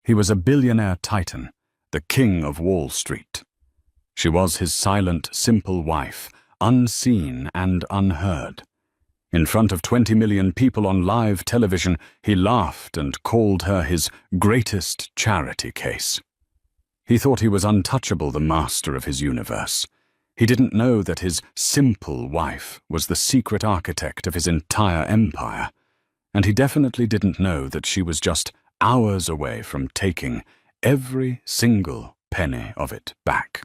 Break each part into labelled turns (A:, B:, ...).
A: He was a billionaire titan, the king of Wall Street. She was his silent, simple wife, unseen and unheard. In front of 20 million people on live television, he laughed and called her his greatest charity case. He thought he was untouchable, the master of his universe. He didn't know that his simple wife was the secret architect of his entire empire, and he definitely didn't know that she was just hours away from taking every single penny of it back.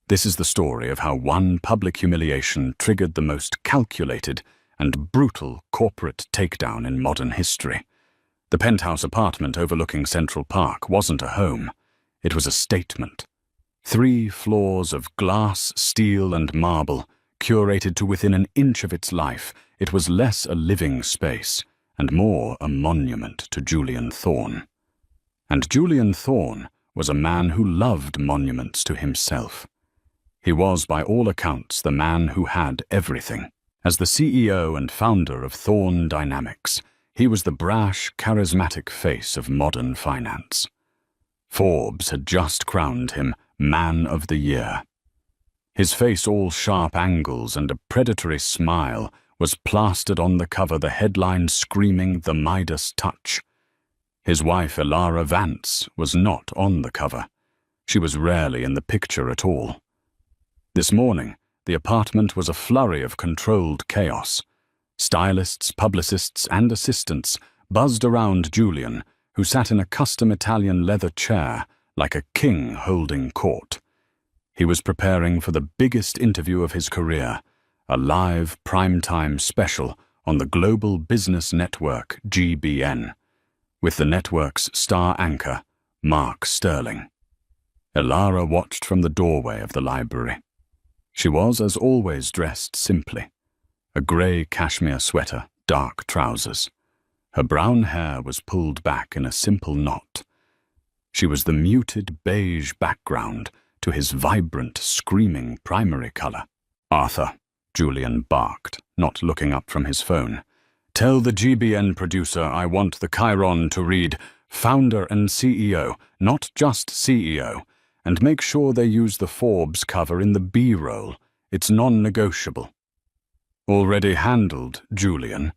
A: This is the story of how one public humiliation triggered the most calculated and brutal corporate takedown in modern history. The penthouse apartment overlooking Central Park wasn't a home. It was a statement. 3 floors of glass, steel, and marble, curated to within an inch of its life. It was less a living space and more a monument to Julian Thorne. And Julian Thorne was a man who loved monuments to himself. He was, by all accounts, the man who had everything. As the CEO and founder of Thorne Dynamics, he was the brash, charismatic face of modern finance. Forbes had just crowned him Man of the Year. His face, all sharp angles and a predatory smile, was plastered on the cover, the headline screaming "The Midas Touch." His wife, Elara Vance, was not on the cover. She was rarely in the picture at all. This morning, the apartment was a flurry of controlled chaos. Stylists, publicists, and assistants buzzed around Julian, who sat in a custom Italian leather chair like a king holding court. He was preparing for the biggest interview of his career, a live primetime special on the global business network GBN, with the network's star anchor, Mark Sterling. Elara watched from the doorway of the library. She was, as always, dressed simply. A grey cashmere sweater, dark trousers. Her brown hair was pulled back in a simple knot. She was the muted beige background to his vibrant, screaming primary colour. "Arthur," Julian barked, not looking up from his phone. "Tell the GBN producer I want the Chiron to read Founder and CEO, not just CEO, and make sure they use the Forbes cover in the B-roll. It's non-negotiable." "Already handled, Julian,"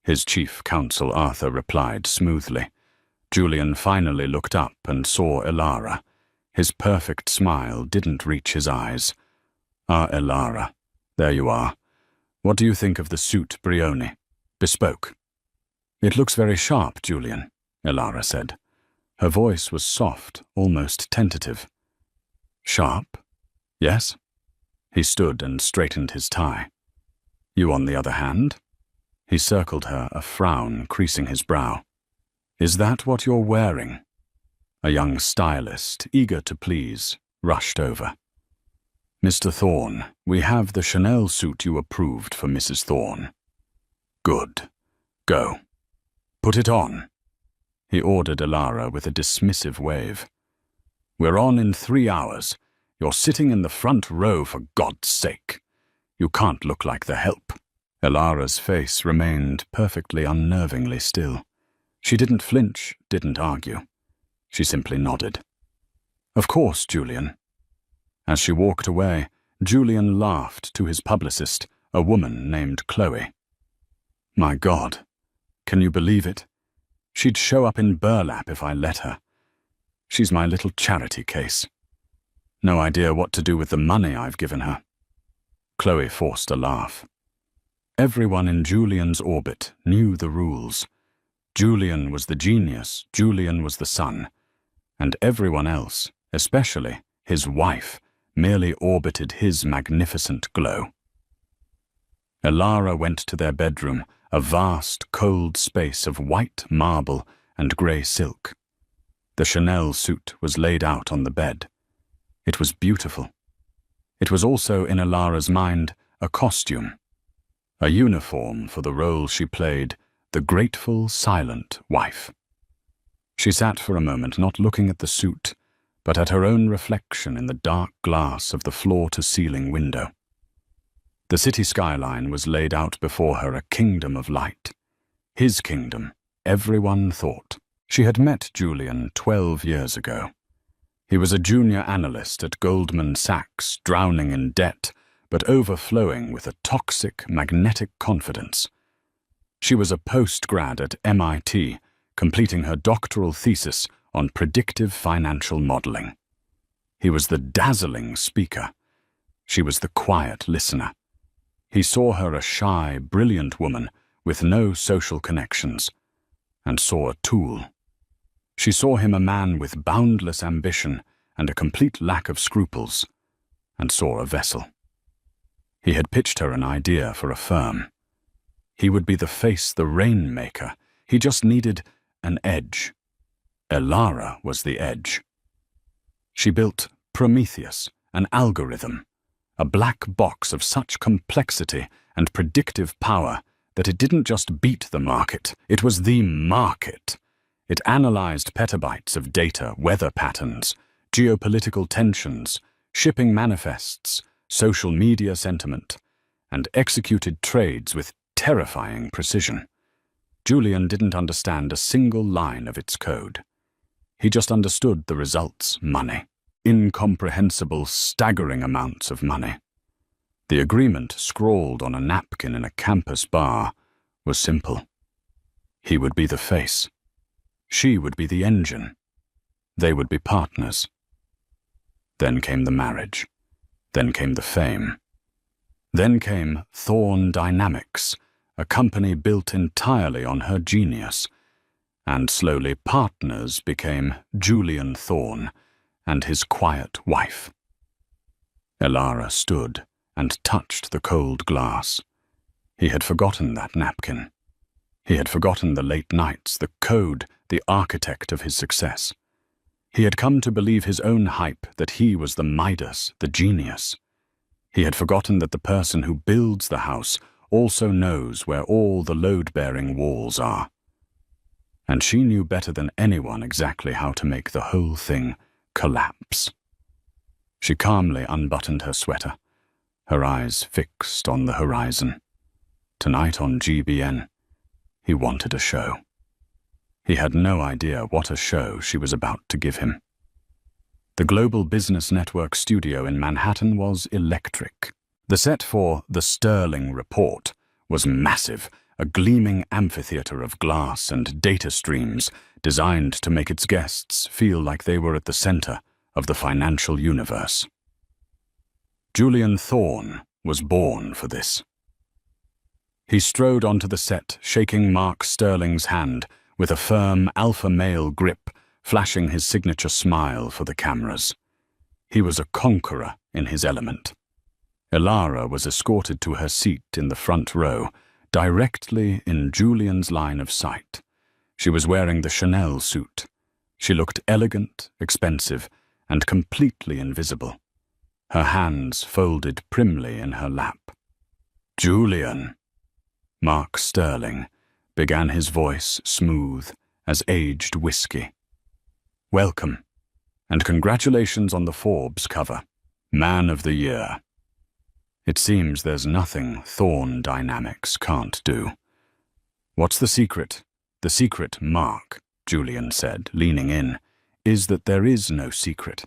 A: his chief counsel Arthur replied smoothly. Julian finally looked up and saw Elara. His perfect smile didn't reach his eyes. "Ah, Elara, there you are. What do you think of the suit, Brioni? Bespoke." "It looks very sharp, Julian," Elara said. Her voice was soft, almost tentative. "Sharp? Yes?" He stood and straightened his tie. "You, on the other hand?" He circled her, a frown creasing his brow. "Is that what you're wearing?" A young stylist, eager to please, rushed over. "Mr. Thorne, we have the Chanel suit you approved for Mrs. Thorne." "Good. Go. Put it on," he ordered Elara with a dismissive wave. "We're on in 3 hours. You're sitting in the front row, for God's sake. You can't look like the help." Elara's face remained perfectly unnervingly still. She didn't flinch, didn't argue. She simply nodded. "Of course, Julian." As she walked away, Julian laughed to his publicist, a woman named Chloe. "My God, can you believe it? She'd show up in burlap if I let her. She's my little charity case. No idea what to do with the money I've given her." Chloe forced a laugh. Everyone in Julian's orbit knew the rules. Julian was the genius, Julian was the sun, and everyone else, especially his wife, merely orbited his magnificent glow. Elara went to their bedroom, a vast, cold space of white marble and grey silk. The Chanel suit was laid out on the bed. It was beautiful. It was also, in Elara's mind, a costume, a uniform for the role she played, the grateful, silent wife. She sat for a moment, not looking at the suit, but at her own reflection in the dark glass of the floor-to-ceiling window. The city skyline was laid out before her, a kingdom of light. His kingdom, everyone thought. She had met Julian 12 years ago. He was a junior analyst at Goldman Sachs, drowning in debt, but overflowing with a toxic, magnetic confidence. She was a postgrad at MIT, completing her doctoral thesis on predictive financial modeling. He was the dazzling speaker. She was the quiet listener. He saw her a shy, brilliant woman with no social connections, and saw a tool. She saw him a man with boundless ambition and a complete lack of scruples, and saw a vessel. He had pitched her an idea for a firm. He would be the face, the rainmaker. He just needed an edge. Elara was the edge. She built Prometheus, an algorithm, a black box of such complexity and predictive power that it didn't just beat the market, it was the market. It analyzed petabytes of data, weather patterns, geopolitical tensions, shipping manifests, social media sentiment, and executed trades with terrifying precision. Julian didn't understand a single line of its code. He just understood the results: money. Incomprehensible, staggering amounts of money. The agreement, scrawled on a napkin in a campus bar, was simple. He would be the face. She would be the engine. They would be partners. Then came the marriage. Then came the fame. Then came Thorne Dynamics, a company built entirely on her genius. And slowly partners became Julian Thorne and his quiet wife. Elara stood and touched the cold glass. He had forgotten that napkin. He had forgotten the late nights, the code, the architect of his success. He had come to believe his own hype that he was the Midas, the genius. He had forgotten that the person who builds the house also knows where all the load-bearing walls are. And she knew better than anyone exactly how to make the whole thing collapse. She calmly unbuttoned her sweater, her eyes fixed on the horizon. Tonight on GBN, he wanted a show. He had no idea what a show she was about to give him. The Global Business Network studio in Manhattan was electric. The set for The Sterling Report was massive, a gleaming amphitheater of glass and data streams designed to make its guests feel like they were at the center of the financial universe. Julian Thorne was born for this. He strode onto the set, shaking Mark Sterling's hand with a firm alpha male grip, flashing his signature smile for the cameras. He was a conqueror in his element. Elara was escorted to her seat in the front row, directly in Julian's line of sight. She was wearing the Chanel suit. She looked elegant, expensive, and completely invisible. Her hands folded primly in her lap. "Julian," Mark Sterling began, his voice smooth as aged whiskey. "Welcome, and congratulations on the Forbes cover. Man of the Year. It seems there's nothing Thorne Dynamics can't do." "What's the secret?" "The secret, Mark," Julian said, leaning in, "is that there is no secret.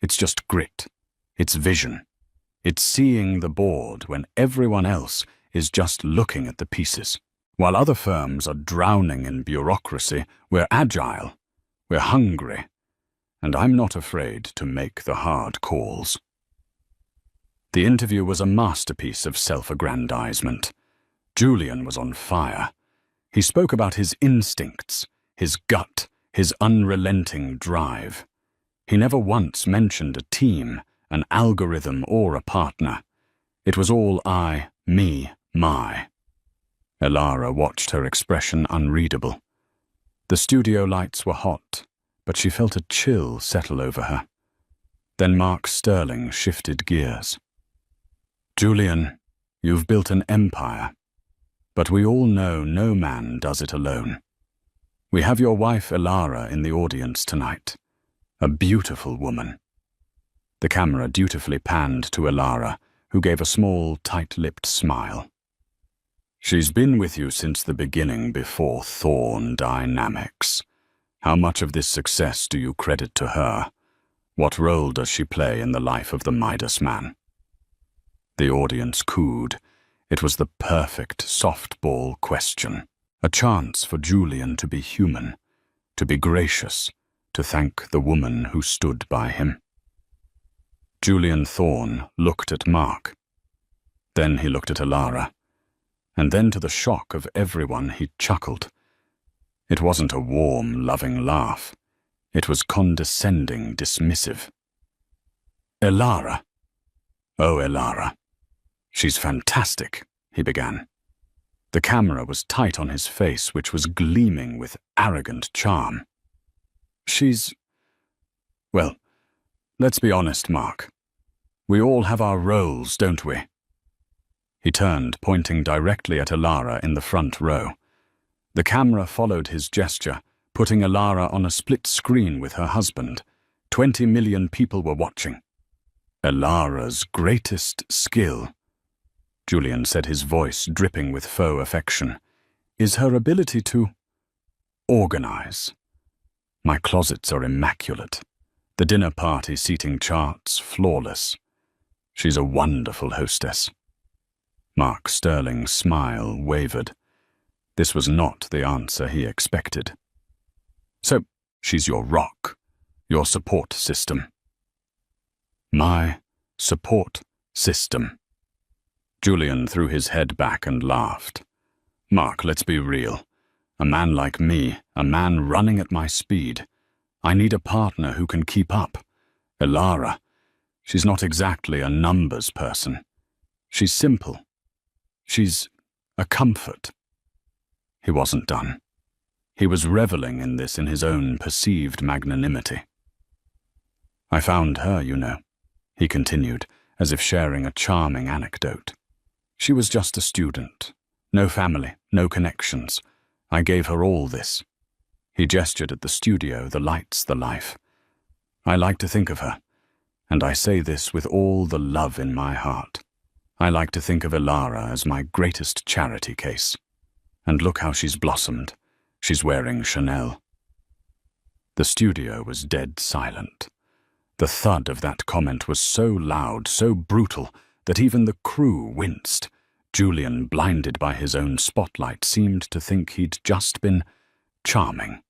A: It's just grit. It's vision. It's seeing the board when everyone else is just looking at the pieces. While other firms are drowning in bureaucracy, we're agile, we're hungry, and I'm not afraid to make the hard calls." The interview was a masterpiece of self-aggrandizement. Julian was on fire. He spoke about his instincts, his gut, his unrelenting drive. He never once mentioned a team, an algorithm, or a partner. It was all I, me, my. Elara watched, her expression unreadable. The studio lights were hot, but she felt a chill settle over her. Then Mark Sterling shifted gears. "Julian, you've built an empire, but we all know no man does it alone. We have your wife Elara in the audience tonight, a beautiful woman." The camera dutifully panned to Elara, who gave a small, tight-lipped smile. "She's been with you since the beginning, before Thorne Dynamics. How much of this success do you credit to her? What role does she play in the life of the Midas man? The audience cooed. It was the perfect softball question. A chance for Julian to be human, to be gracious, to thank the woman who stood by him. Julian Thorne looked at Mark. Then he looked at Alara. And then, to the shock of everyone, he chuckled. It wasn't a warm, loving laugh. It was condescending, dismissive. Alara. Oh, Alara. She's fantastic, he began. The camera was tight on his face, which was gleaming with arrogant charm. Well, let's be honest, Mark. We all have our roles, don't we? He turned, pointing directly at Alara in the front row. The camera followed his gesture, putting Alara on a split screen with her husband. 20 million people were watching. Alara's greatest skill, Julian said, his voice dripping with faux affection, is her ability to organize. My closets are immaculate. The dinner party seating charts flawless. She's a wonderful hostess. Mark Sterling's smile wavered. This was not the answer he expected. So, she's your rock, your support system. My support system. Julian threw his head back and laughed. Mark, let's be real. A man like me, a man running at my speed. I need a partner who can keep up. Alara, she's not exactly a numbers person. She's simple. She's a comfort. He wasn't done. He was reveling in this in his own perceived magnanimity. I found her, you know, he continued, as if sharing a charming anecdote. She was just a student. No family, no connections. I gave her all this. He gestured at the studio, the lights, the life. I like to think of her, and I say this with all the love in my heart. I like to think of Alara as my greatest charity case. And look how she's blossomed. She's wearing Chanel. The studio was dead silent. The thud of that comment was so loud, so brutal, that even the crew winced. Julian, blinded by his own spotlight, seemed to think he'd just been charming.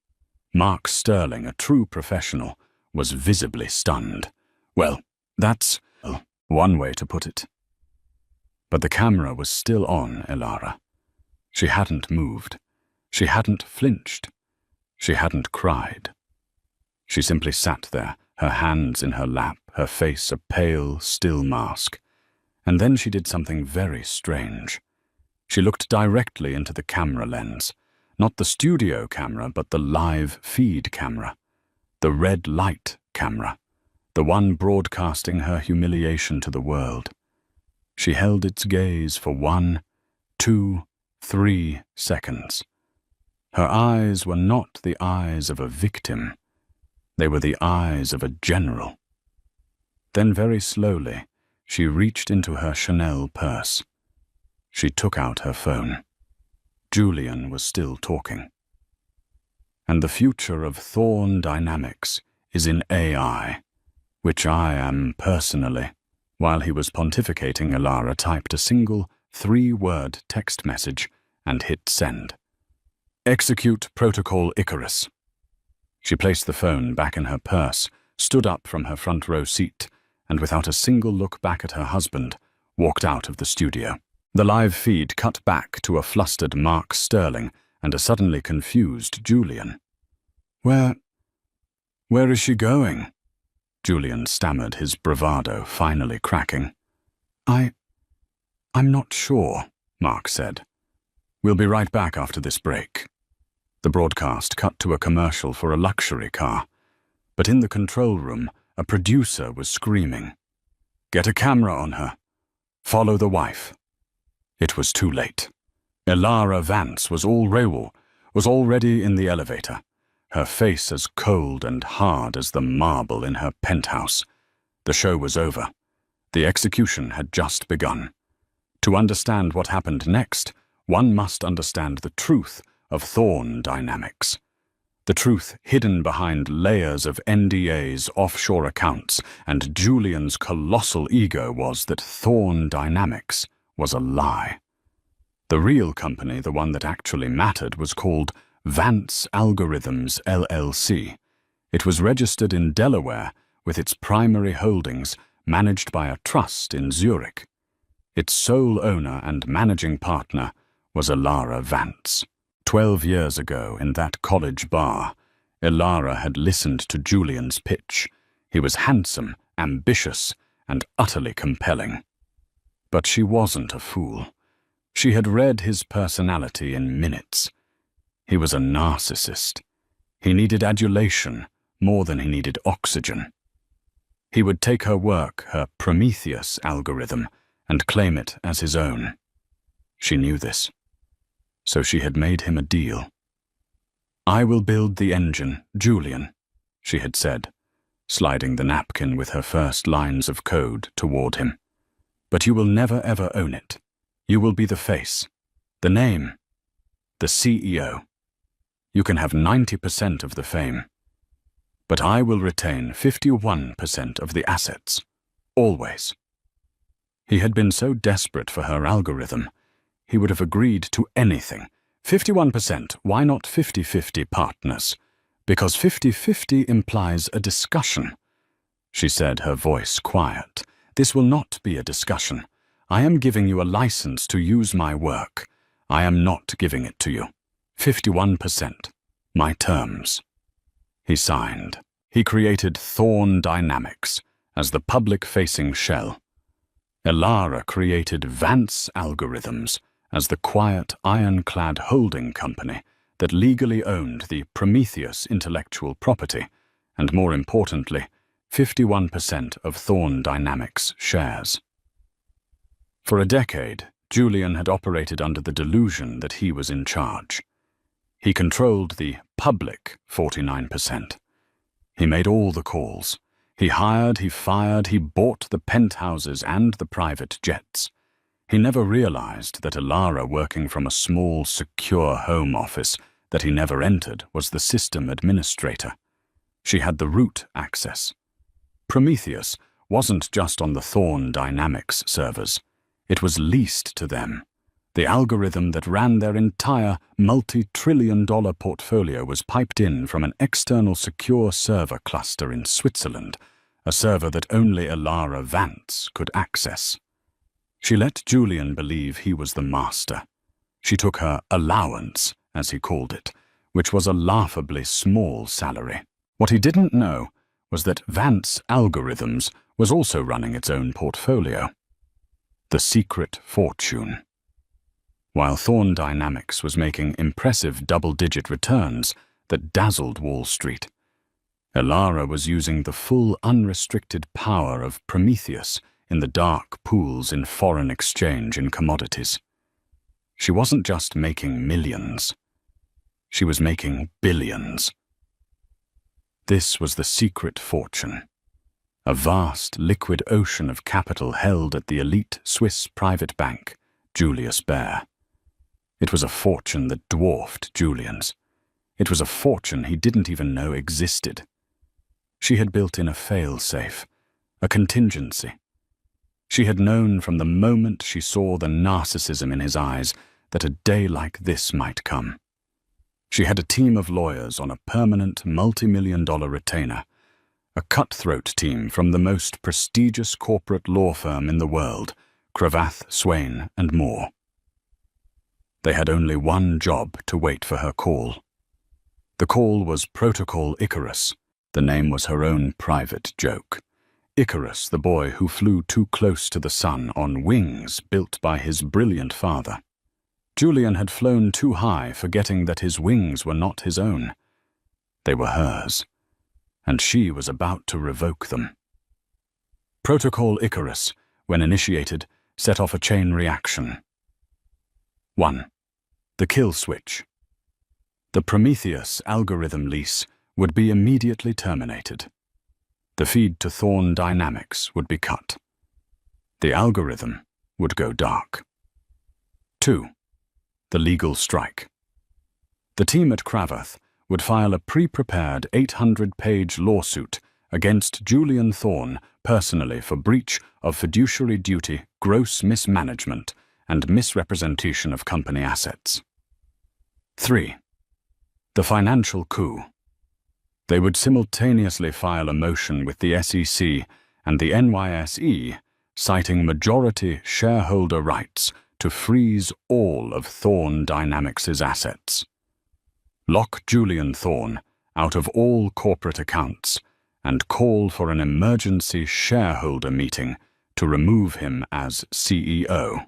A: Mark Sterling, a true professional, was visibly stunned. Well, that's one way to put it. But the camera was still on Alara. She hadn't moved. She hadn't flinched. She hadn't cried. She simply sat there, her hands in her lap, her face a pale, still mask. And then she did something very strange. She looked directly into the camera lens. Not the studio camera, but the live feed camera. The red light camera. The one broadcasting her humiliation to the world. She held its gaze for 1, 2, 3 seconds. Her eyes were not the eyes of a victim. They were the eyes of a general. Then very slowly, she reached into her Chanel purse. She took out her phone. Julian was still talking. And the future of Thorne Dynamics is in AI, which I am personally. While he was pontificating, Alara typed a single 3-word text message and hit send. Execute Protocol Icarus. She placed the phone back in her purse, stood up from her front row seat, and without a single look back at her husband, walked out of the studio. The live feed cut back to a flustered Mark Sterling and a suddenly confused Julian. Where is she going? Julian stammered, his bravado finally cracking. I'm not sure, Mark said. We'll be right back after this break. The broadcast cut to a commercial for a luxury car, but in the control room, a producer was screaming. Get a camera on her. Follow the wife. It was too late. Alara Vance was already in the elevator, her face as cold and hard as the marble in her penthouse. The show was over. The execution had just begun. To understand what happened next, one must understand the truth of Thorne Dynamics. The truth hidden behind layers of NDAs, offshore accounts, and Julian's colossal ego was that Thorn Dynamics was a lie. The real company, the one that actually mattered, was called Vance Algorithms LLC. It was registered in Delaware with its primary holdings managed by a trust in Zurich. Its sole owner and managing partner was Elara Vance. 12 years ago, in that college bar, Elara had listened to Julian's pitch. He was handsome, ambitious, and utterly compelling. But she wasn't a fool. She had read his personality in minutes. He was a narcissist. He needed adulation more than he needed oxygen. He would take her work, her Prometheus algorithm, and claim it as his own. She knew this. So she had made him a deal. "I will build the engine, Julian," she had said, sliding the napkin with her first lines of code toward him. "But you will never ever own it. You will be the face, the name, the CEO. You can have 90% of the fame. But I will retain 51% of the assets. Always." He had been so desperate for her algorithm, he would have agreed to anything. 51%, why not 50-50 partners? Because 50-50 implies a discussion. She said, her voice quiet. "This will not be a discussion. I am giving you a license to use my work. I am not giving it to you. 51%. My terms." He signed. He created Thorn Dynamics as the public-facing shell. Elara created Vance Algorithms as the quiet, ironclad holding company that legally owned the Prometheus intellectual property, and more importantly, 51% of Thorn Dynamics shares. For a decade, Julian had operated under the delusion that he was in charge. He controlled the public 49%. He made all the calls. He hired, he fired, he bought the penthouses and the private jets. He never realized that Elara, working from a small, secure home office that he never entered, was the system administrator. She had the root access. Prometheus wasn't just on the Thorn Dynamics servers. It was leased to them. The algorithm that ran their entire multi-trillion-dollar portfolio was piped in from an external secure server cluster in Switzerland, a server that only Elara Vance could access. She let Julian believe he was the master. She took her allowance, as he called it, which was a laughably small salary. What he didn't know was that Vance Algorithms was also running its own portfolio. The secret fortune. While Thorn Dynamics was making impressive double-digit returns that dazzled Wall Street, Elara was using the full unrestricted power of Prometheus in the dark pools in foreign exchange and commodities. She wasn't just making millions. She was making billions. This was the secret fortune, a vast liquid ocean of capital held at the elite Swiss private bank, Julius Baer. It was a fortune that dwarfed Julian's. It was a fortune he didn't even know existed. She had built in a fail-safe, a contingency. She had known from the moment she saw the narcissism in his eyes that a day like this might come. She had a team of lawyers on a permanent multi-million-dollar retainer, a cutthroat team from the most prestigious corporate law firm in the world, Cravath, Swain, and Moore. They had only one job to wait for her call. The call was Protocol Icarus. The name was her own private joke. Icarus, the boy who flew too close to the sun on wings built by his brilliant father. Julian had flown too high, forgetting that his wings were not his own. They were hers, and she was about to revoke them. Protocol Icarus, when initiated, set off a chain reaction. 1. The kill switch. The Prometheus algorithm lease would be immediately terminated. The feed to Thorn Dynamics would be cut. The algorithm would go dark. 2. The legal strike. The team at Cravath would file a pre-prepared 800-page lawsuit against Julian Thorne personally for breach of fiduciary duty, gross mismanagement, and misrepresentation of company assets. 3. The financial coup. They would simultaneously file a motion with the SEC and the NYSE, citing majority shareholder rights to freeze all of Thorne Dynamics' assets. Lock Julian Thorne out of all corporate accounts and call for an emergency shareholder meeting to remove him as CEO.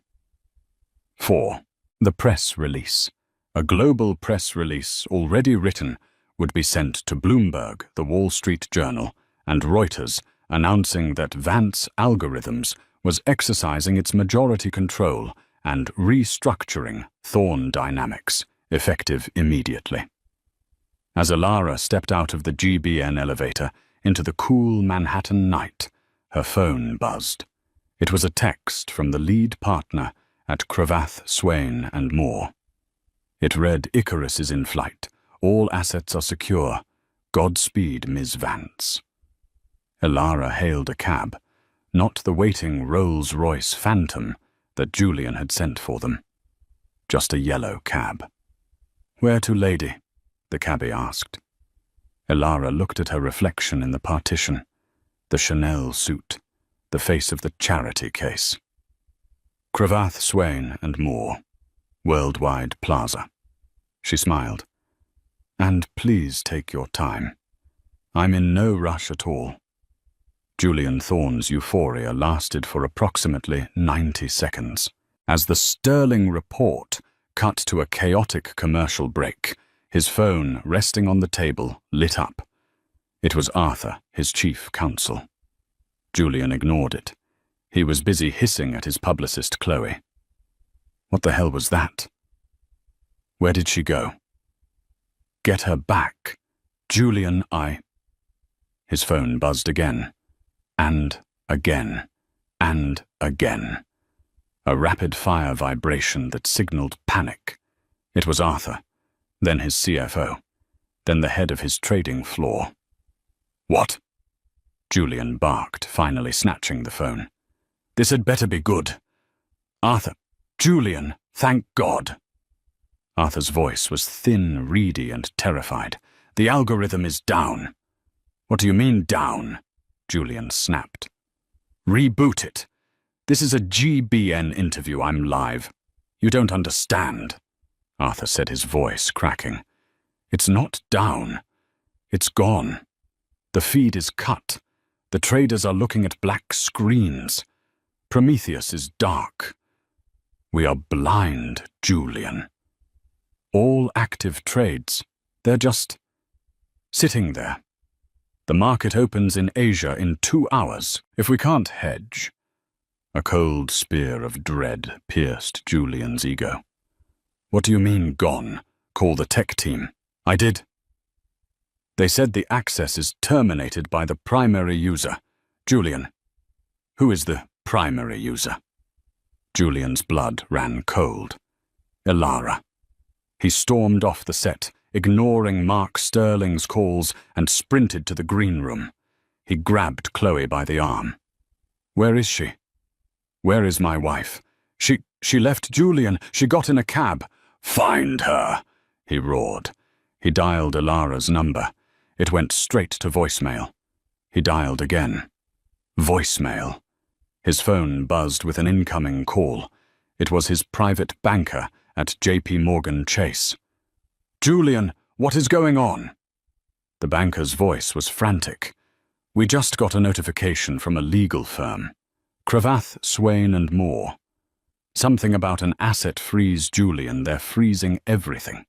A: 4. The press release. A global press release already written would be sent to Bloomberg, the Wall Street Journal, and Reuters, announcing that Vance Algorithms was exercising its majority control and restructuring Thorne Dynamics, effective immediately. As Alara stepped out of the GBN elevator into the cool Manhattan night, her phone buzzed. It was a text from the lead partner at Cravath, Swaine and Moore. It read, "Icarus is in flight. All assets are secure. Godspeed, Ms. Vance." Alara hailed a cab, not the waiting Rolls-Royce Phantom that Julian had sent for them. Just a yellow cab. "Where to, lady?" the cabbie asked. Alara looked at her reflection in the partition, the Chanel suit, the face of the charity case. "Cravath, Swaine and Moore, Worldwide Plaza." She smiled. "And please take your time. I'm in no rush at all." Julian Thorne's euphoria lasted for approximately 90 seconds. As the sterling report cut to a chaotic commercial break, his phone, resting on the table, lit up. It was Arthur, his chief counsel. Julian ignored it. He was busy hissing at his publicist, Chloe. What the hell was that? Where did she go? "Get her back. Julian, His phone buzzed again. And again. And again. A rapid-fire vibration that signaled panic. It was Arthur, then his CFO, then the head of his trading floor. "What?" Julian barked, finally snatching the phone. "This had better be good. Arthur, Julian, thank God." Arthur's voice was thin, reedy, and terrified. "The algorithm is down." "What do you mean, down?" Julian snapped. "Reboot it. This is a GBN interview. I'm live. You don't understand," Arthur said, his voice cracking. "It's not down. It's gone. The feed is cut. The traders are looking at black screens. Prometheus is dark. We are blind, Julian. All active trades, they're just sitting there. The market opens in Asia in 2 hours. If we can't hedge..." A cold spear of dread pierced Julian's ego. "What do you mean, gone? Call the tech team." "I did. They said the access is terminated by the primary user. Julian, who is the primary user?" Julian's blood ran cold. "Alara." He stormed off the set, ignoring Mark Sterling's calls, and sprinted to the green room. He grabbed Chloe by the arm. "Where is she? Where is my wife? She left Julian. She got in a cab." "Find her," he roared. He dialed Alara's number. It went straight to voicemail. He dialed again. Voicemail. His phone buzzed with an incoming call. It was his private banker at JP Morgan Chase. "Julian, what is going on?" The banker's voice was frantic. "We just got a notification from a legal firm. Cravath, Swaine and Moore. Something about an asset freeze, Julian. They're freezing everything.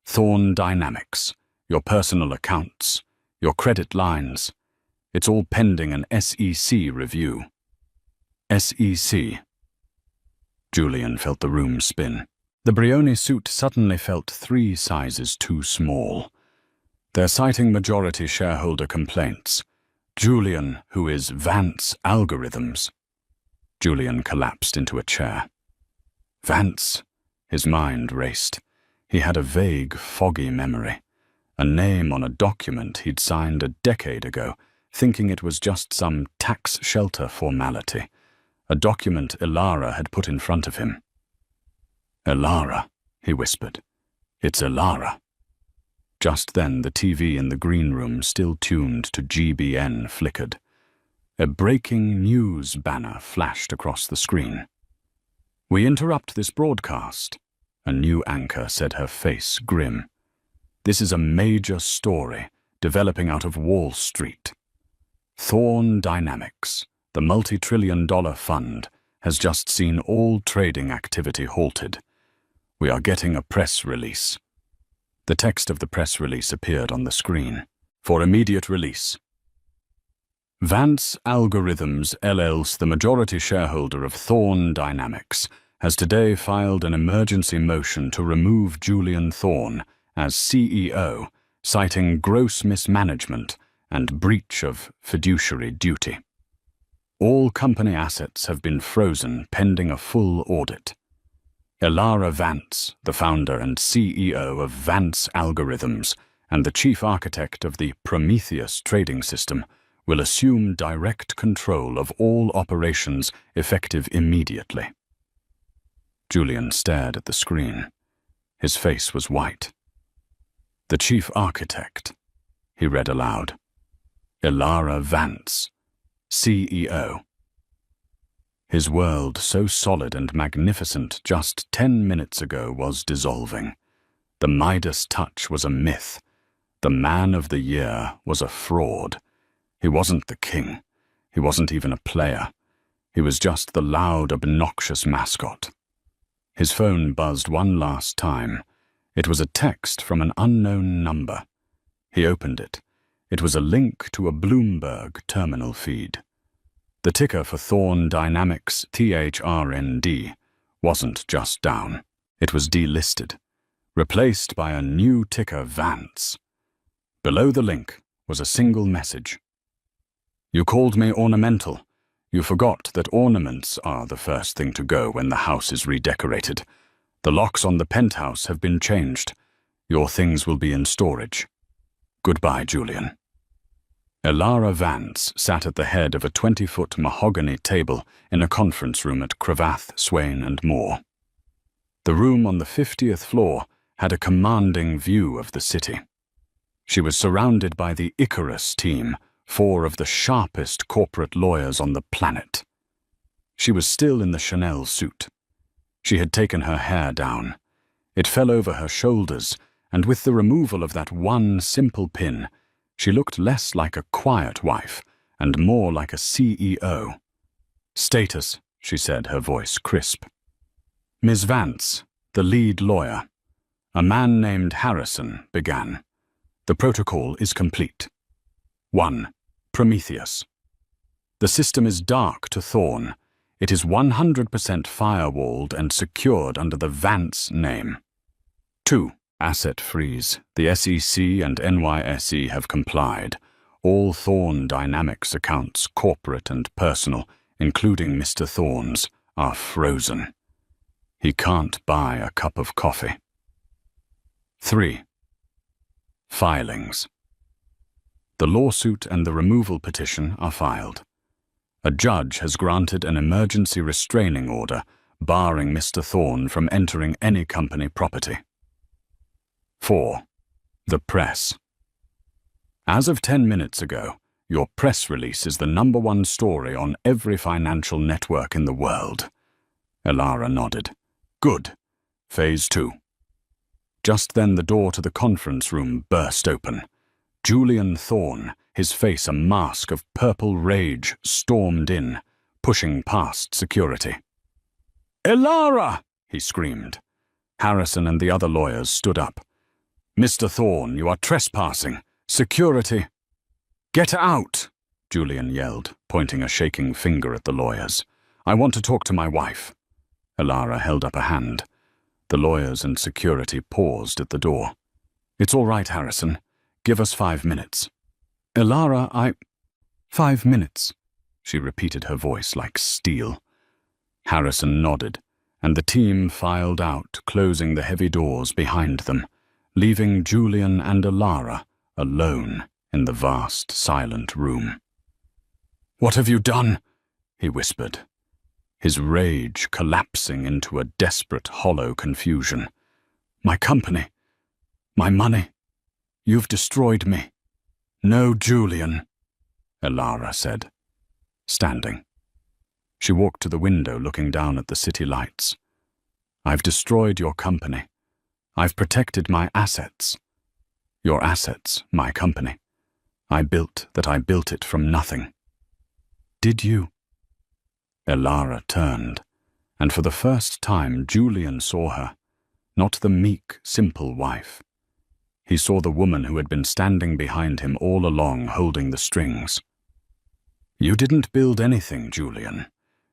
A: Thorne Dynamics, your personal accounts, your credit lines. It's all pending an SEC review." SEC. Julian felt the room spin. The Brioni suit suddenly felt 3 sizes too small. "They're citing majority shareholder complaints. Julian, who is Vance Algorithms." Julian collapsed into a chair. Vance? His mind raced. He had a vague, foggy memory. a name on a document he'd signed a decade ago, thinking it was just some tax shelter formality, a document Ilara had put in front of him. "Ilara," he whispered. "It's Ilara." Just then the TV in the green room, still tuned to GBN, flickered. A breaking news banner flashed across the screen. "We interrupt this broadcast," a new anchor said, her face grim. "This is a major story developing out of Wall Street. Thorn Dynamics, the multi-trillion-dollar fund, has just seen all trading activity halted. We are getting a press release." The text of the press release appeared on the screen. "For immediate release. Vance Algorithms LLC, the majority shareholder of Thorn Dynamics, has today filed an emergency motion to remove Julian Thorn as CEO, citing gross mismanagement and breach of fiduciary duty. All company assets have been frozen pending a full audit. Ilara Vance, the founder and CEO of Vance Algorithms and the chief architect of the Prometheus trading system, will assume direct control of all operations effective immediately." Julian stared at the screen. His face was white. "The chief architect," he read aloud. "Ilara Vance, CEO." His world, so solid and magnificent just 10 minutes ago, was dissolving. The Midas touch was a myth. The man of the year was a fraud. He wasn't the king. He wasn't even a player. He was just the loud, obnoxious mascot. His phone buzzed one last time. It was a text from an unknown number. He opened it. It was a link to a Bloomberg terminal feed. The ticker for Thorn Dynamics, THRND, wasn't just down. It was delisted, replaced by a new ticker, Vance. Below the link was a single message. "You called me ornamental. You forgot that ornaments are the first thing to go when the house is redecorated. The locks on the penthouse have been changed. Your things will be in storage. Goodbye, Julian." Ilara Vance sat at the head of a 20-foot mahogany table in a conference room at Cravath, Swain and Moore. The room on the 50th floor had a commanding view of the city. She was surrounded by the Icarus team, 4 of the sharpest corporate lawyers on the planet. She was still in the Chanel suit. She had taken her hair down. It fell over her shoulders, and with the removal of that one simple pin, she looked less like a quiet wife and more like a CEO. "Status," she said, her voice crisp. "Ms. Vance, the lead lawyer." A man named Harrison began. "The protocol is complete. 1. Prometheus. The system is dark to Thorn. It is 100% firewalled and secured under the Vance name. 2. Asset freeze. The SEC and NYSE have complied. All Thorn Dynamics accounts, corporate and personal, including Mr. Thorn's, are frozen. He can't buy a cup of coffee. 3. Filings. The lawsuit and the removal petition are filed. A judge has granted an emergency restraining order, barring Mr. Thorn from entering any company property. 4. The press. As of 10 minutes ago, your press release is the #1 story on every financial network in the world. Ilara nodded. Good. Phase 2. Just then the door to the conference room burst open. Julian Thorn, his face a mask of purple rage, stormed in, pushing past security. "Ilara!" he screamed. Harrison and the other lawyers stood up. "Mr. Thorn, you are trespassing. Security." "Get out!" Julian yelled, pointing a shaking finger at the lawyers. "I want to talk to my wife." Ilara held up a hand. The lawyers and security paused at the door. "It's all right, Harrison. Give us 5 minutes." "Ilara, 5 minutes," she repeated, her voice like steel. Harrison nodded, and the team filed out, closing the heavy doors behind them. leaving Julian and Alara alone in the vast, silent room. "What have you done?" he whispered, his rage collapsing into a desperate, hollow confusion. "My company, my money, you've destroyed me." "No, Julian," Alara said, standing. She walked to the window, looking down at the city lights. "I've destroyed your company. I've protected my assets. Your assets, my company. I built it from nothing." "Did you?" Alara turned, and for the first time Julian saw her, not the meek, simple wife. He saw the woman who had been standing behind him all along, holding the strings. "You didn't build anything, Julian.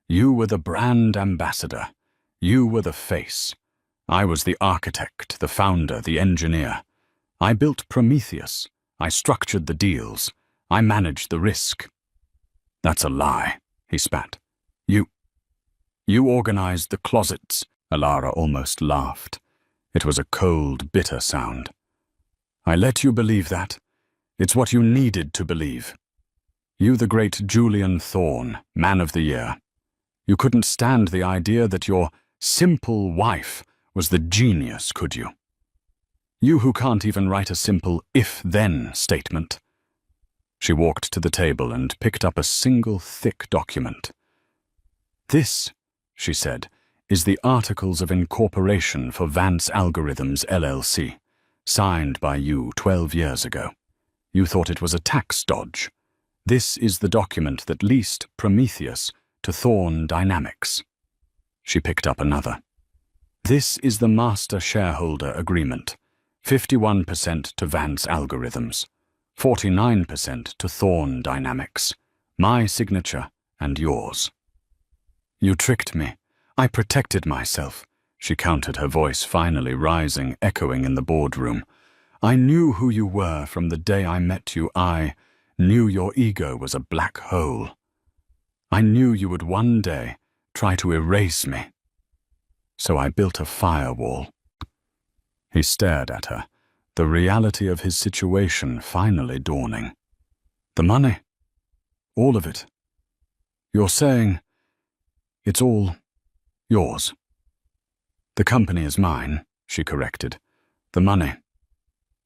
A: You were the brand ambassador. You were the face. I was the architect, the founder, the engineer. I built Prometheus. I structured the deals. I managed the risk." "That's a lie," he spat. You organized the closets." Alara almost laughed. It was a cold, bitter sound. "I let you believe that. It's what you needed to believe. You, the great Julian Thorne, Man of the Year. You couldn't stand the idea that your simple wife was the genius, could you? You who can't even write a simple if-then statement." She walked to the table and picked up a single thick document. "This," she said, "is the Articles of Incorporation for Vance Algorithms, LLC, signed by you 12 years ago. You thought it was a tax dodge. This is the document that leased Prometheus to Thorne Dynamics." She picked up another. "This is the Master Shareholder Agreement, 51% to Vance Algorithms, 49% to Thorne Dynamics, my signature and yours." "You tricked me. I protected myself," she countered, her voice finally rising, echoing in the boardroom. "I knew who you were from the day I met you. I knew your ego was a black hole. I knew you would one day try to erase me. So I built a firewall." He stared at her, the reality of his situation finally dawning. "The money? All of it? You're saying it's all yours?" "The company is mine," she corrected. "The money,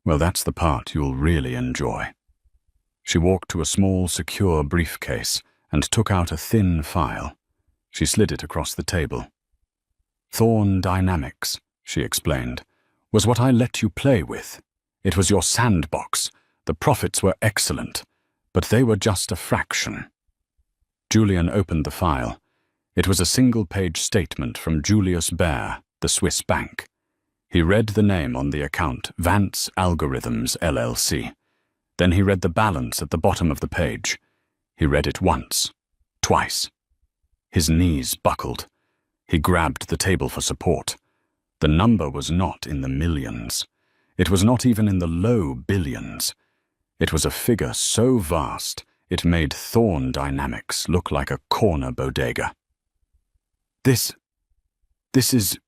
A: well, that's the part you'll really enjoy." She walked to a small, secure briefcase and took out a thin file. She slid it across the table. "Thorne Dynamics," she explained, "was what I let you play with. It was your sandbox. The profits were excellent, but they were just a fraction." Julian opened the file. It was a single-page statement from Julius Baer, the Swiss bank. He read the name on the account, Vance Algorithms, LLC. Then he read the balance at the bottom of the page. He read it once, twice. His knees buckled. He grabbed the table for support. The number was not in the millions. It was not even in the low billions. It was a figure so vast it made Thorne Dynamics look like a corner bodega. This is,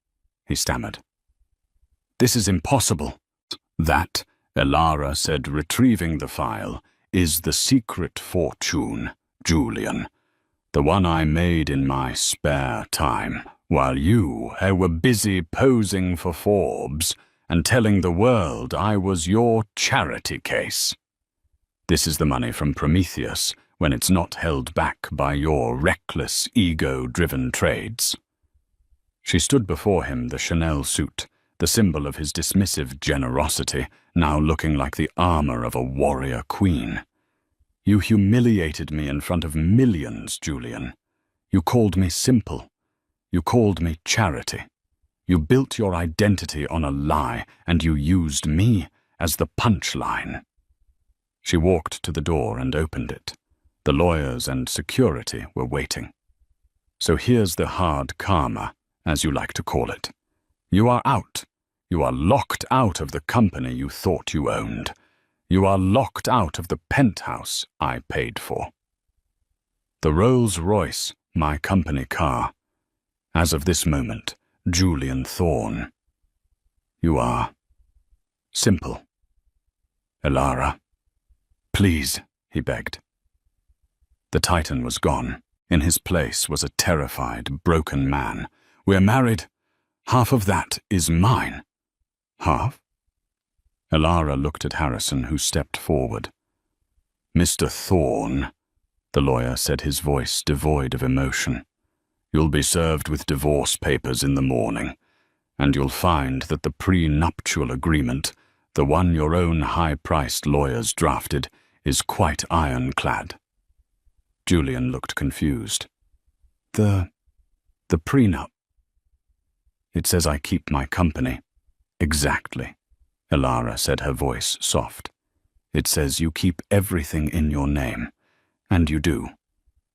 A: he stammered. "This is impossible." "That," Alara said, retrieving the file, "is the secret fortune, Julian. The one I made in my spare time, while you were busy posing for Forbes and telling the world I was your charity case. This is the money from Prometheus when it's not held back by your reckless, ego-driven trades." She stood before him, the Chanel suit, the symbol of his dismissive generosity, now looking like the armor of a warrior queen. "You humiliated me in front of millions, Julian. You called me simple. You called me charity. You built your identity on a lie, and you used me as the punchline." She walked to the door and opened it. The lawyers and security were waiting. "So here's the hard karma, as you like to call it. You are out. You are locked out of the company you thought you owned. You are locked out of the penthouse I paid for. The Rolls-Royce, my company car. As of this moment, Julian Thorne. You are simple. "Elara, please," he begged. The Titan was gone. In his place was a terrified, broken man. "We're married. Half of that is mine." "Half?" Elara looked at Harrison, who stepped forward. "Mr. Thorne," the lawyer said, his voice devoid of emotion, "you'll be served with divorce papers in the morning, and you'll find that the prenuptial agreement, the one your own high-priced lawyers drafted, is quite ironclad." Julian looked confused. The prenup. "It says I keep my company." "Exactly," Elara said, her voice soft. "It says you keep everything in your name. And you do.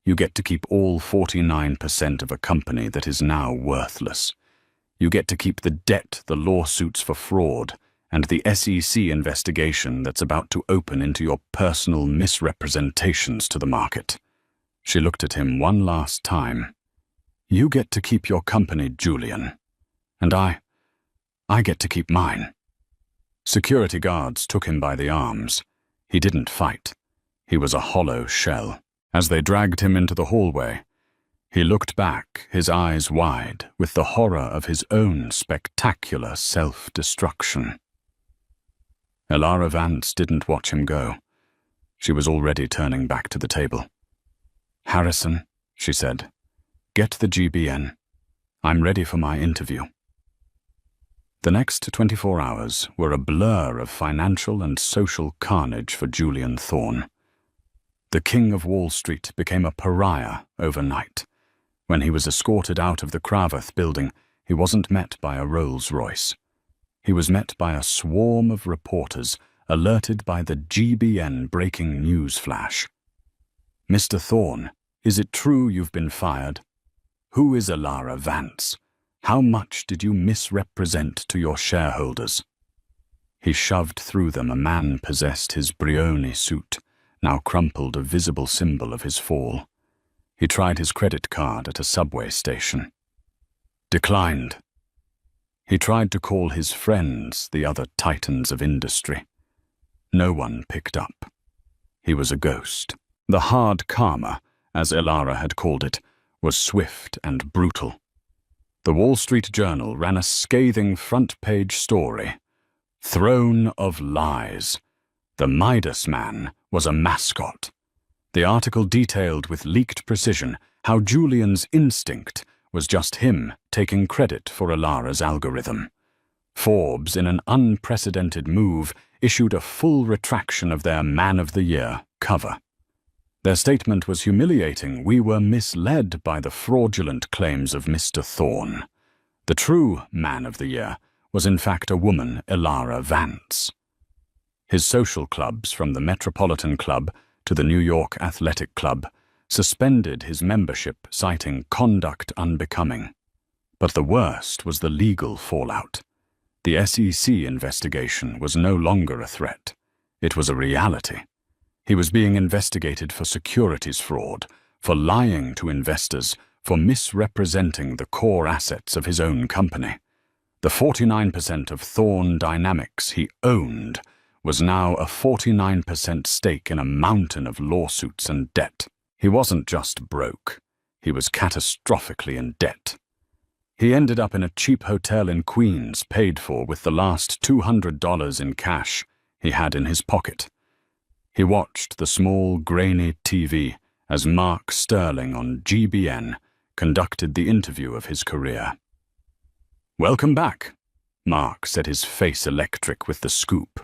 A: You get to keep all 49% of a company that is now worthless. You get to keep the debt, the lawsuits for fraud, and the SEC investigation that's about to open into your personal misrepresentations to the market." She looked at him one last time. "You get to keep your company, Julian. And I get to keep mine." Security guards took him by the arms. He didn't fight. He was a hollow shell. As they dragged him into the hallway, he looked back, his eyes wide, with the horror of his own spectacular self-destruction. Elara Vance didn't watch him go. She was already turning back to the table. "Harrison," she said, "get the GBN. I'm ready for my interview." The next 24 hours were a blur of financial and social carnage for Julian Thorne. The King of Wall Street became a pariah overnight. When he was escorted out of the Cravath building, he wasn't met by a Rolls-Royce. He was met by a swarm of reporters alerted by the GBN breaking news flash. "Mr. Thorne, is it true you've been fired? Who is Elara Vance? How much did you misrepresent to your shareholders?" He shoved through them a man possessed his Brioni suit, now crumpled, a visible symbol of his fall. He tried his credit card at a subway station. Declined. He tried to call his friends, the other titans of industry. No one picked up. He was a ghost. The hard karma, as Elara had called it, was swift and brutal. The Wall Street Journal ran a scathing front-page story. "Throne of Lies. The Midas Man was a mascot." The article detailed with leaked precision how Julian's instinct was just him taking credit for Elara's algorithm. Forbes, in an unprecedented move, issued a full retraction of their Man of the Year cover. Their statement was humiliating. "We were misled by the fraudulent claims of Mr. Thorne. The true Man of the Year was in fact a woman, Elara Vance." His social clubs, from the Metropolitan Club to the New York Athletic Club, suspended his membership, citing conduct unbecoming. But the worst was the legal fallout. The SEC investigation was no longer a threat. It was a reality. He was being investigated for securities fraud, for lying to investors, for misrepresenting the core assets of his own company. The 49% of Thorne Dynamics he owned was now a 49% stake in a mountain of lawsuits and debt. He wasn't just broke. He was catastrophically in debt. He ended up in a cheap hotel in Queens, paid for with the last $200 in cash he had in his pocket. He watched the small, grainy TV as Mark Sterling on GBN conducted the interview of his career. "Welcome back," Mark said, his face electric with the scoop.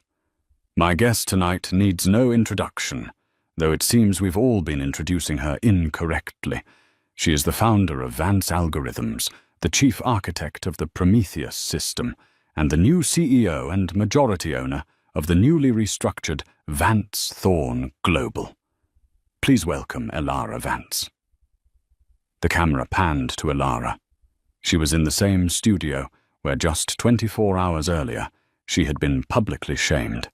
A: "My guest tonight needs no introduction, though it seems we've all been introducing her incorrectly. She is the founder of Vance Algorithms, the chief architect of the Prometheus system, and the new CEO and majority owner of the newly restructured Vance Thorne Global. Please welcome Elara Vance." The camera panned to Elara. She was in the same studio where just 24 hours earlier she had been publicly shamed.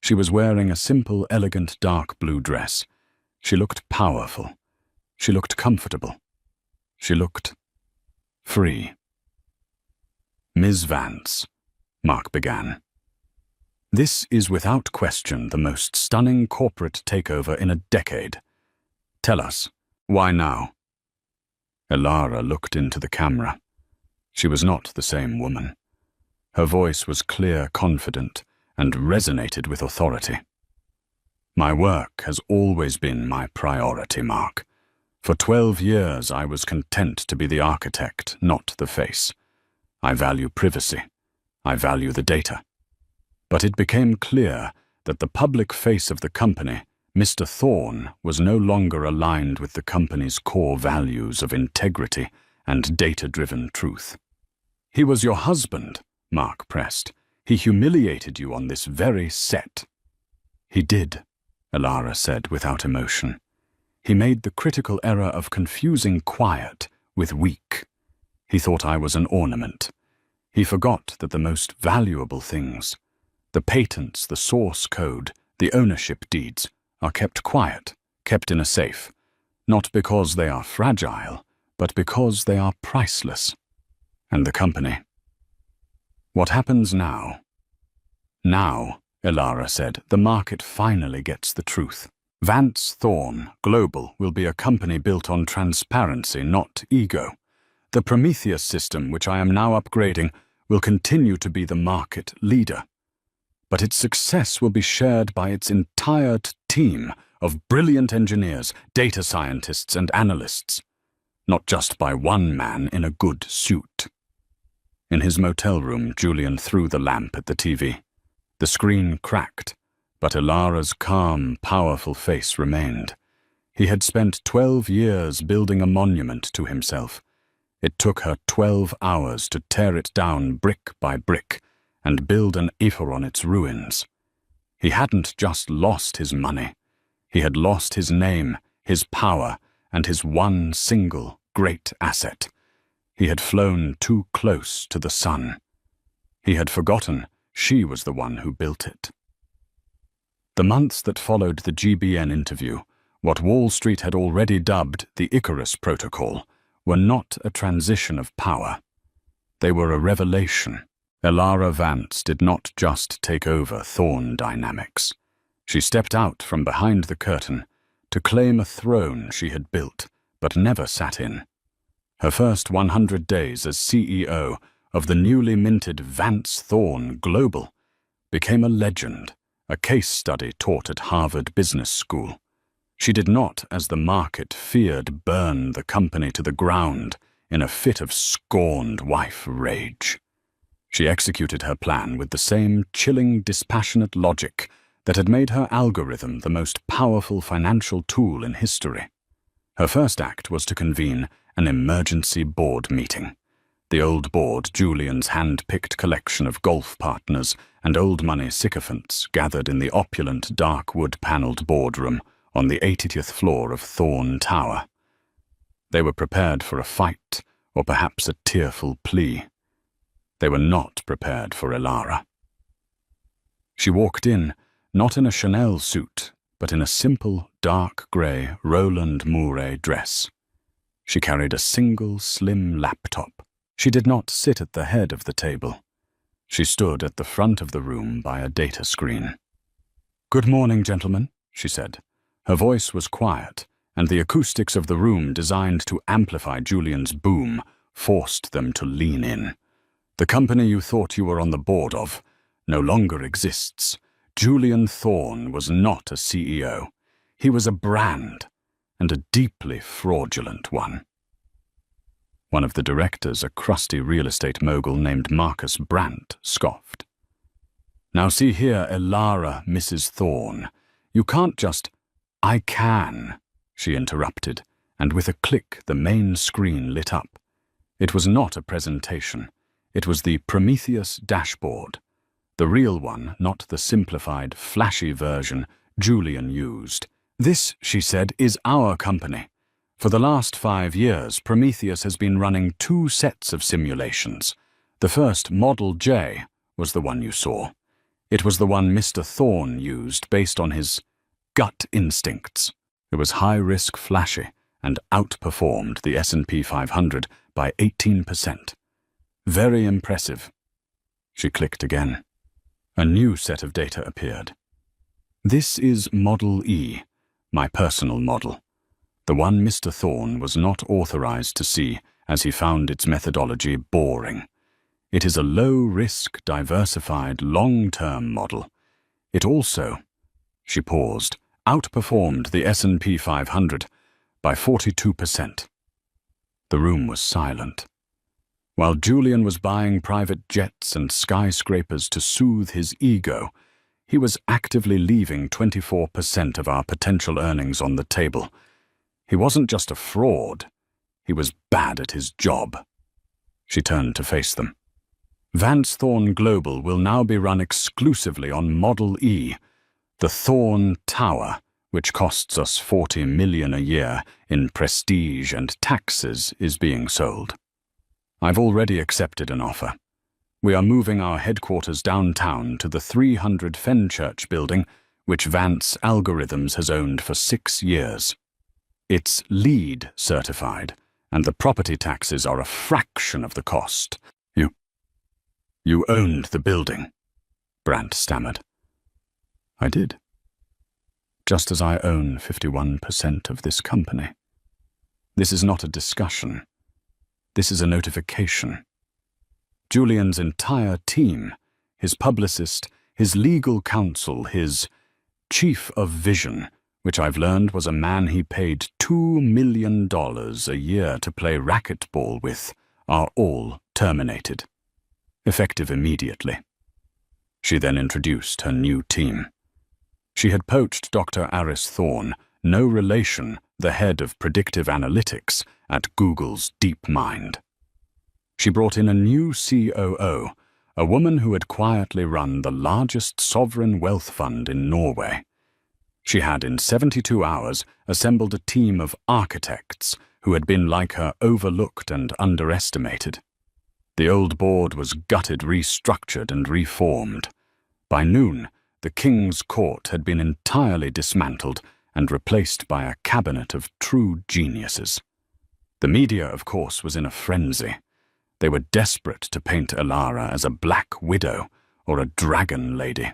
A: She was wearing a simple, elegant dark blue dress. She looked powerful. She looked comfortable. She looked free. "Ms. Vance," Mark began. This is without question the most stunning corporate takeover in a decade. Tell us, why now? Elara looked into the camera. She was not the same woman. Her voice was clear, confident, and resonated with authority. My work has always been my priority, Mark. For 12 years I was content to be the architect, not the face. I value privacy. I value the data. But it became clear that the public face of the company, Mr. Thorne, was no longer aligned with the company's core values of integrity and data-driven truth. He was your husband, Mark pressed. He humiliated you on this very set. He did, Elara said without emotion. He made the critical error of confusing quiet with weak. He thought I was an ornament. He forgot that the most valuable things, the patents, the source code, the ownership deeds, are kept quiet, kept in a safe, not because they are fragile, but because they are priceless. And the company. What happens now? Now, Elara said, the market finally gets the truth. Vance Thorne Global will be a company built on transparency, not ego. The Prometheus system, which I am now upgrading, will continue to be the market leader. But its success will be shared by its entire team of brilliant engineers, data scientists, and analysts, not just by one man in a good suit. In his motel room, Julian threw the lamp at the TV. The screen cracked, but Elara's calm, powerful face remained. He had spent 12 years building a monument to himself. It took her 12 hours to tear it down brick by brick and build an Aether on its ruins. He hadn't just lost his money. He had lost his name, his power, and his one single great asset. He had flown too close to the sun. He had forgotten she was the one who built it. The months that followed the GBN interview, what Wall Street had already dubbed the Icarus Protocol, were not a transition of power. They were a revelation. Elara Vance did not just take over Thorne Dynamics. She stepped out from behind the curtain to claim a throne she had built but never sat in. Her first 100 days as CEO of the newly minted Vance Thorne Global became a legend, a case study taught at Harvard Business School. She did not, as the market feared, burn the company to the ground in a fit of scorned wife rage. She executed her plan with the same chilling, dispassionate logic that had made her algorithm the most powerful financial tool in history. Her first act was to convene an emergency board meeting. The old board, Julian's hand-picked collection of golf partners and old money sycophants, gathered in the opulent, dark wood-paneled boardroom on the 80th floor of Thorne Tower. They were prepared for a fight, or perhaps a tearful plea. They were not prepared for Elara. She walked in, not in a Chanel suit, but in a simple, dark grey Roland Mouret dress. She carried a single, slim laptop. She did not sit at the head of the table. She stood at the front of the room by a data screen. "Good morning, gentlemen," she said. Her voice was quiet, and the acoustics of the room, designed to amplify Julian's boom, forced them to lean in. "The company you thought you were on the board of no longer exists. Julian Thorne was not a CEO. He was a brand, and a deeply fraudulent one." One of the directors, a crusty real estate mogul named Marcus Brandt, scoffed. "Now see here, Elara, Mrs. Thorne. You can't just—" "I can," she interrupted, and with a click the main screen lit up. It was not a presentation. It was the Prometheus dashboard. The real one, not the simplified, flashy version Julian used. "This," she said, "is our company. For the last 5 years, Prometheus has been running 2 sets of simulations. The first, Model J, was the one you saw. It was the one Mr. Thorne used based on his gut instincts. It was high-risk flashy and outperformed the S&P 500 by 18%. Very impressive." She clicked again. A new set of data appeared. This is Model E, my personal model. The one Mr. Thorne was not authorized to see, as he found its methodology boring. It is a low-risk, diversified, long-term model. It also, she paused, outperformed the S&P 500 by 42%. The room was silent. While Julian was buying private jets and skyscrapers to soothe his ego, he was actively leaving 24% of our potential earnings on the table. He wasn't just a fraud, he was bad at his job. She turned to face them. Vance Thorne Global will now be run exclusively on Model E. The Thorne Tower, which costs us $40 million a year in prestige and taxes, is being sold. I've already accepted an offer. We are moving our headquarters downtown to the 300 Fenchurch building, which Vance Algorithms has owned for 6 years. It's LEED certified, and the property taxes are a fraction of the cost. You owned the building, Brandt stammered. I did. Just as I own 51% of this company. This is not a discussion. This is a notification. Julian's entire team, his publicist, his legal counsel, his chief of vision, which I've learned was a man he paid $2 million a year to play racquetball with, are all terminated. Effective immediately. She then introduced her new team. She had poached Dr. Aris Thorne, no relation, the head of predictive analytics at Google's DeepMind. She brought in a new COO, a woman who had quietly run the largest sovereign wealth fund in Norway. She had, in 72 hours, assembled a team of architects who had been like her overlooked and underestimated. The old board was gutted, restructured, and reformed. By noon, the King's Court had been entirely dismantled and replaced by a cabinet of true geniuses. The media, of course, was in a frenzy. They were desperate to paint Elara as a black widow or a dragon lady.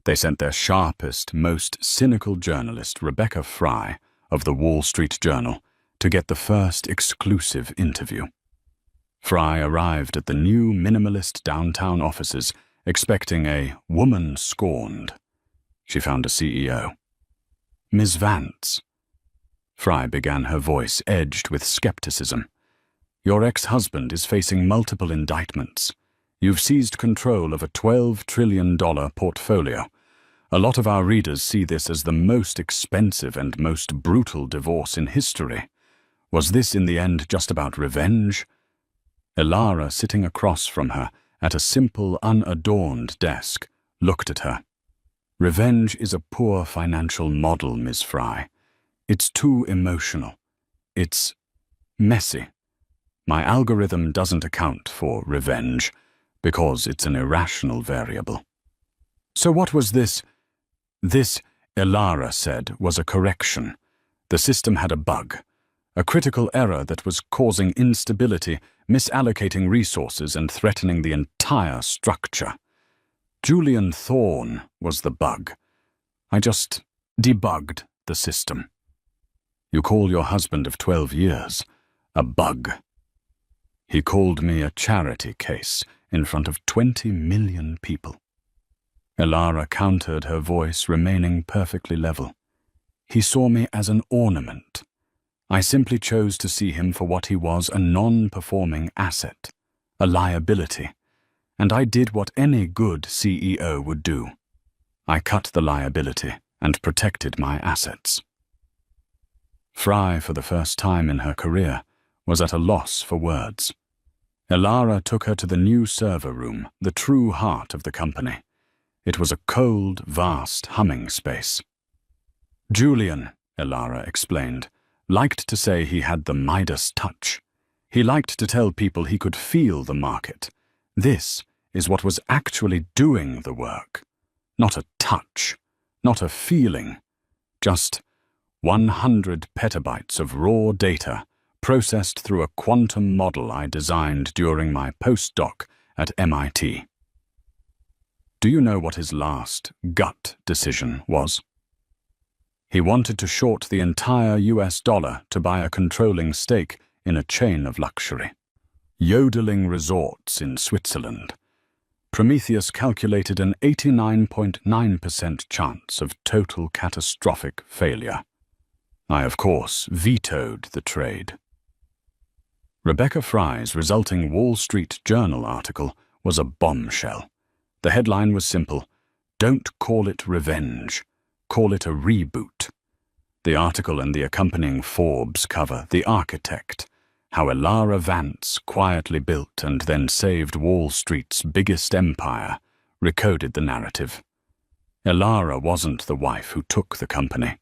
A: They sent their sharpest, most cynical journalist, Rebecca Fry, of the Wall Street Journal, to get the first exclusive interview. Fry arrived at the new minimalist downtown offices expecting a woman scorned. She found a CEO. Ms. Vance. Fry began, her voice edged with skepticism. Your ex-husband is facing multiple indictments. You've seized control of a $12 trillion portfolio. A lot of our readers see this as the most expensive and most brutal divorce in history. Was this in the end just about revenge? Elara, sitting across from her at a simple, unadorned desk, looked at her. Revenge is a poor financial model, Ms. Fry. It's too emotional. It's messy. My algorithm doesn't account for revenge because it's an irrational variable. So what was this? This, Elara said, was a correction. The system had a bug. A critical error that was causing instability, misallocating resources, and threatening the entire structure. Julian Thorne was the bug. I just debugged the system. You call your husband of 12 years a bug. He called me a charity case in front of 20 million people. Elara countered, her voice remaining perfectly level. He saw me as an ornament. I simply chose to see him for what he was, a non-performing asset, a liability, and I did what any good CEO would do. I cut the liability and protected my assets. Fry, for the first time in her career, was at a loss for words. Elara took her to the new server room, the true heart of the company. It was a cold, vast humming space. Julian, Elara explained, liked to say he had the Midas touch. He liked to tell people he could feel the market. This is what was actually doing the work. Not a touch, not a feeling, just 100 petabytes of raw data processed through a quantum model I designed during my postdoc at MIT. Do you know what his last gut decision was? He wanted to short the entire US dollar to buy a controlling stake in a chain of luxury. Yodeling resorts in Switzerland. Prometheus calculated an 89.9% chance of total catastrophic failure. I, of course, vetoed the trade. Rebecca Fry's resulting Wall Street Journal article was a bombshell. The headline was simple: "Don't call it revenge, call it a reboot." The article and the accompanying Forbes cover, "The Architect," how Elara Vance quietly built and then saved Wall Street's biggest empire, recoded the narrative. Elara wasn't the wife who took the company.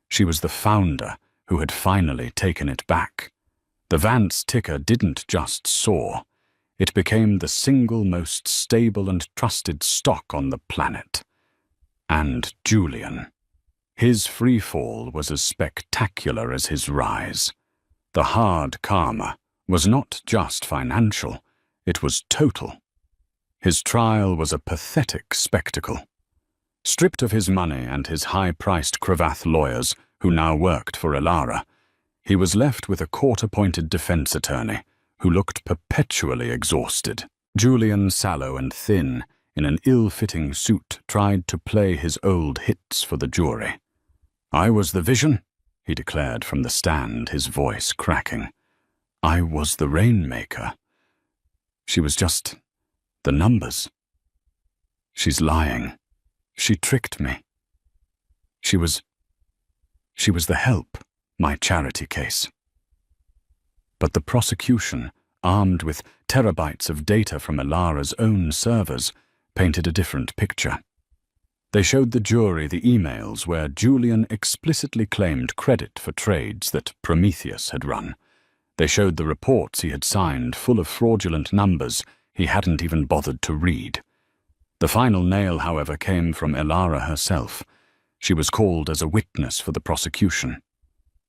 A: She was the founder who had finally taken it back. The Vance ticker didn't just soar. It became the single most stable and trusted stock on the planet. And Julian. His free fall was as spectacular as his rise. The hard karma was not just financial, it was total. His trial was a pathetic spectacle. Stripped of his money and his high-priced Cravath lawyers, who now worked for Elara, he was left with a court-appointed defense attorney who looked perpetually exhausted. Julian, sallow and thin, in an ill-fitting suit, tried to play his old hits for the jury. "I was the vision," he declared from the stand, his voice cracking. "I was the rainmaker. She was just the numbers. She's lying. She tricked me. She was the help, my charity case." But the prosecution, armed with terabytes of data from Elara's own servers, painted a different picture. They showed the jury the emails where Julian explicitly claimed credit for trades that Prometheus had run. They showed the reports he had signed full of fraudulent numbers he hadn't even bothered to read. The final nail, however, came from Elara herself. She was called as a witness for the prosecution.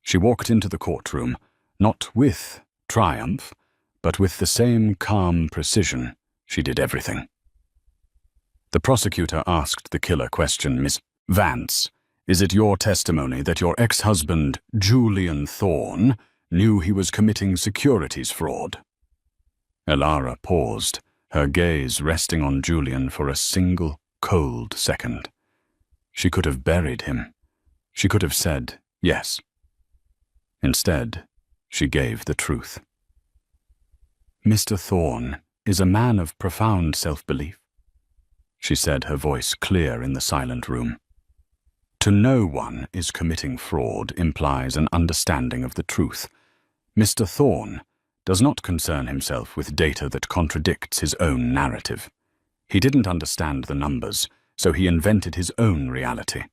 A: She walked into the courtroom, not with triumph, but with the same calm precision. She did everything. The prosecutor asked the killer question, "Miss Vance, is it your testimony that your ex-husband, Julian Thorne, knew he was committing securities fraud?" Elara paused, her gaze resting on Julian for a single, cold second. She could have buried him. She could have said yes. Instead, she gave the truth. "Mr. Thorne is a man of profound self-belief," she said, her voice clear in the silent room. "To know one is committing fraud implies an understanding of the truth. Mr. Thorne does not concern himself with data that contradicts his own narrative. He didn't understand the numbers, so he invented his own reality.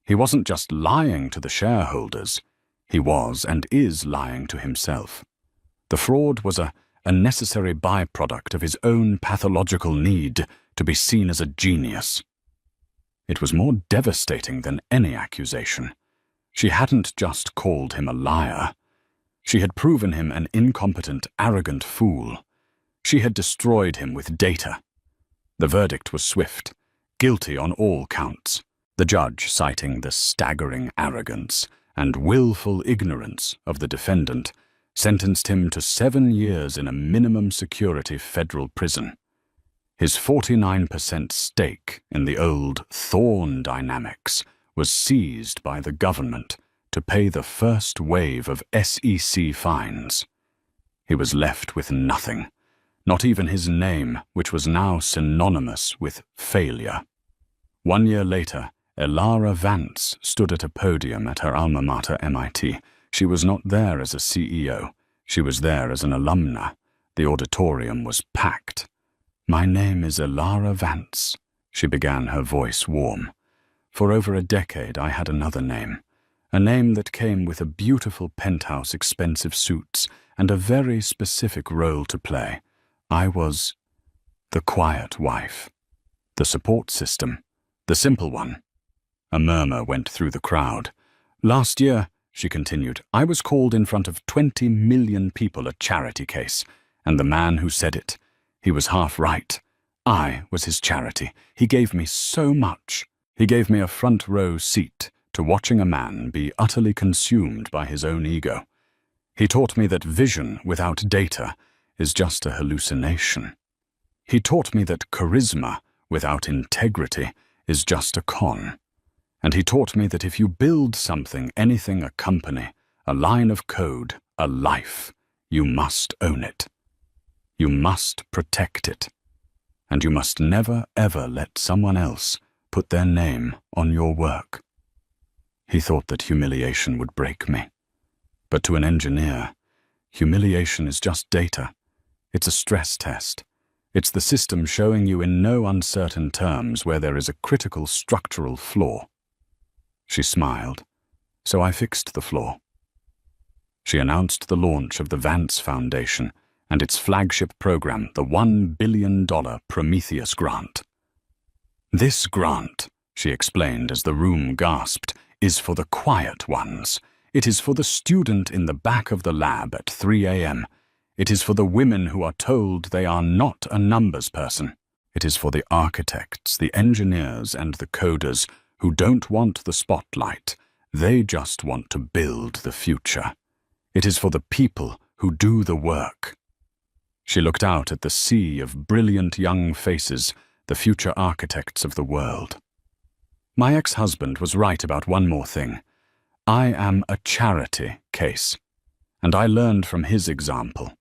A: He wasn't just lying to the shareholders. He was and is lying to himself. The fraud was a necessary byproduct of his own pathological need to be seen as a genius. It was more devastating than any accusation. She hadn't just called him a liar. She had proven him an incompetent, arrogant fool. She had destroyed him with data. The verdict was swift, guilty on all counts. The judge, citing the staggering arrogance and willful ignorance of the defendant, sentenced him to 7 years in a minimum security federal prison. His 49% stake in the old Thorne Dynamics was seized by the government to pay the first wave of SEC fines. He was left with nothing, not even his name, which was now synonymous with failure. 1 year later, Elara Vance stood at a podium at her alma mater, MIT. She was not there as a CEO. She was there as an alumna. The auditorium was packed. "My name is Elara Vance," she began, her voice warm. "For over a decade I had another name, a name that came with a beautiful penthouse, expensive suits, and a very specific role to play. I was the quiet wife, the support system, the simple one." A murmur went through the crowd. "Last year," she continued, "I was called in front of 20 million people a charity case, and the man who said it, he was half right. I was his charity. He gave me so much. He gave me a front row seat to watching a man be utterly consumed by his own ego. He taught me that vision without data is just a hallucination. He taught me that charisma without integrity is just a con. And he taught me that if you build something, anything, a company, a line of code, a life, you must own it. You must protect it. And you must never, ever let someone else put their name on your work. He thought that humiliation would break me. But to an engineer, humiliation is just data. It's a stress test. It's the system showing you in no uncertain terms where there is a critical structural flaw. She smiled, so I fixed the flaw. She announced the launch of the Vance Foundation and its flagship program, the $1 billion Prometheus Grant. This grant, she explained as the room gasped, is for the quiet ones. It is for the student in the back of the lab at 3 a.m. It is for the women who are told they are not a numbers person. It is for the architects, the engineers, and the coders who don't want the spotlight. They just want to build the future. It is for the people who do the work. She looked out at the sea of brilliant young faces, the future architects of the world. My ex-husband was right about one more thing. I am a charity case, and I learned from his example.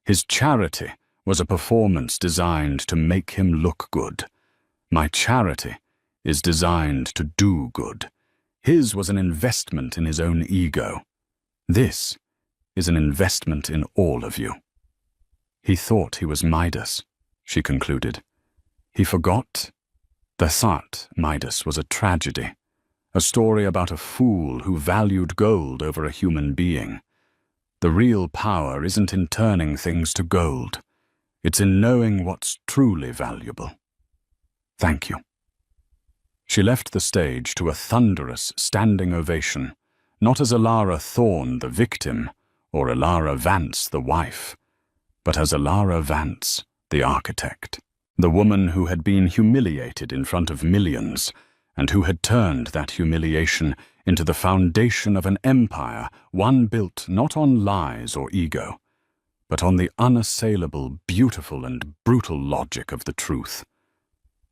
A: His charity was a performance designed to make him look good. My charity is designed to do good. His was an investment in his own ego. This is an investment in all of you. He thought he was Midas, she concluded. He forgot. The thought Midas was a tragedy, a story about a fool who valued gold over a human being. The real power isn't in turning things to gold. It's in knowing what's truly valuable. Thank you. She left the stage to a thunderous standing ovation, not as Alara Thorne, the victim, or Alara Vance, the wife, but as Alara Vance, the architect, the woman who had been humiliated in front of millions, and who had turned that humiliation into the foundation of an empire, one built not on lies or ego, but on the unassailable, beautiful, and brutal logic of the truth.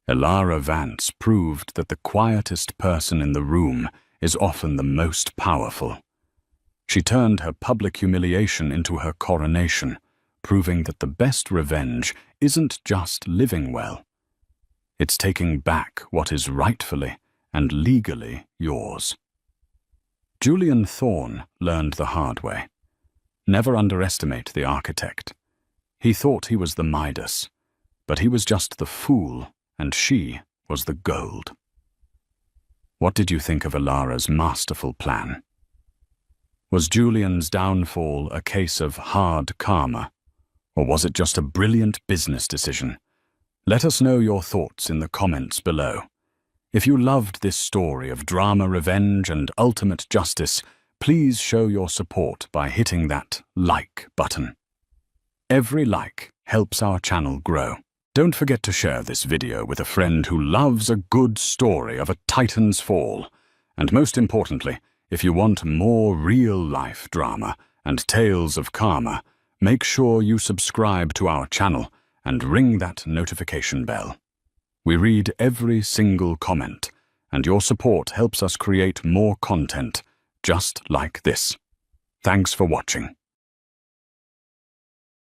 A: Alara Vance proved that the quietest person in the room is often the most powerful. She turned her public humiliation into her coronation, proving that the best revenge isn't just living well. It's taking back what is rightfully and legally yours. Julian Thorne learned the hard way. Never underestimate the architect. He thought he was the Midas, but he was just the fool, and she was the gold. What did you think of Alara's masterful plan? Was Julian's downfall a case of hard karma, or was it just a brilliant business decision? Let us know your thoughts in the comments below. If you loved this story of drama, revenge, and ultimate justice, please show your support by hitting that like button. Every like helps our channel grow. Don't forget to share this video with a friend who loves a good story of a Titan's fall. And most importantly, if you want more real-life drama and tales of karma, make sure you subscribe to our channel and ring that notification bell. We read every single comment, and your support helps us create more content just like this. Thanks for watching.